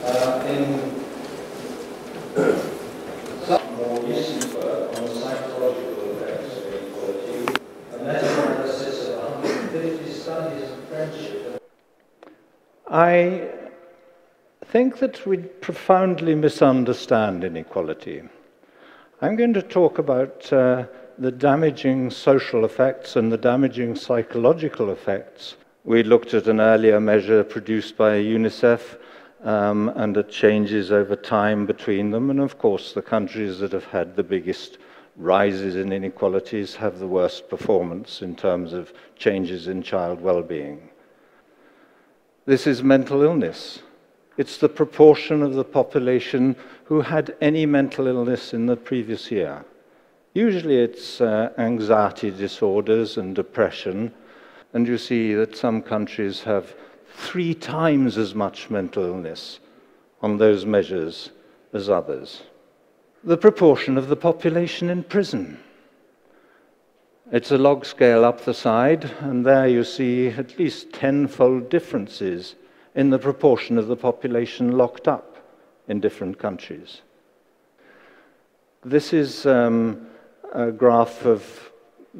In some more recent work on the psychological effects of inequality, a meta-analysis of 150 studies of friendship. I think that we profoundly misunderstand inequality. I'm going to talk about the damaging social effects and the damaging psychological effects. We looked at an earlier measure produced by UNICEF and at changes over time between them, and of course the countries that have had the biggest rises in inequalities have the worst performance in terms of changes in child well-being. This is mental illness. It's the proportion of the population who had any mental illness in the previous year. Usually it's anxiety disorders and depression, and you see that some countries have 3 times as much mental illness on those measures as others. The proportion of the population in prison. It's a log scale up the side, and there you see at least 10-fold differences in the proportion of the population locked up in different countries. This is a graph of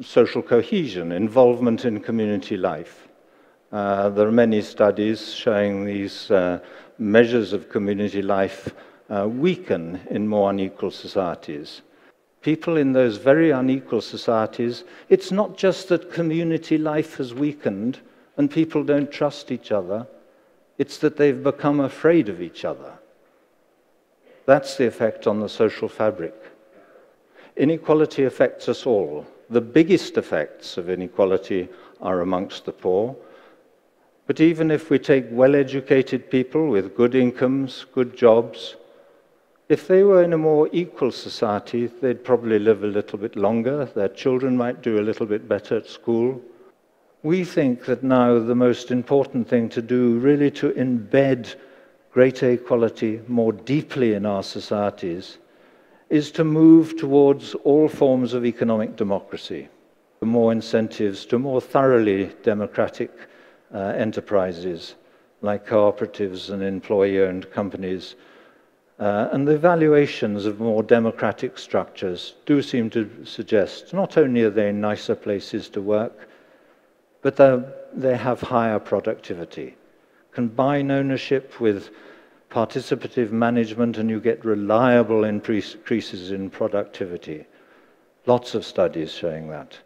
social cohesion, involvement in community life. There are many studies showing these measures of community life weaken in more unequal societies. People in those very unequal societies, it's not just that community life has weakened and people don't trust each other, it's that they've become afraid of each other. That's the effect on the social fabric. Inequality affects us all. The biggest effects of inequality are amongst the poor. But even if we take well-educated people with good incomes, good jobs, if they were in a more equal society, they'd probably live a little bit longer, their children might do a little bit better at school. We think that now the most important thing to do, really to embed greater equality more deeply in our societies, is to move towards all forms of economic democracy, more incentives to more thoroughly democratic enterprises like cooperatives and employee-owned companies. And the evaluations of more democratic structures do seem to suggest not only are they nicer places to work, but they have higher productivity. Combine ownership with participative management and you get reliable increases in productivity. Lots of studies showing that.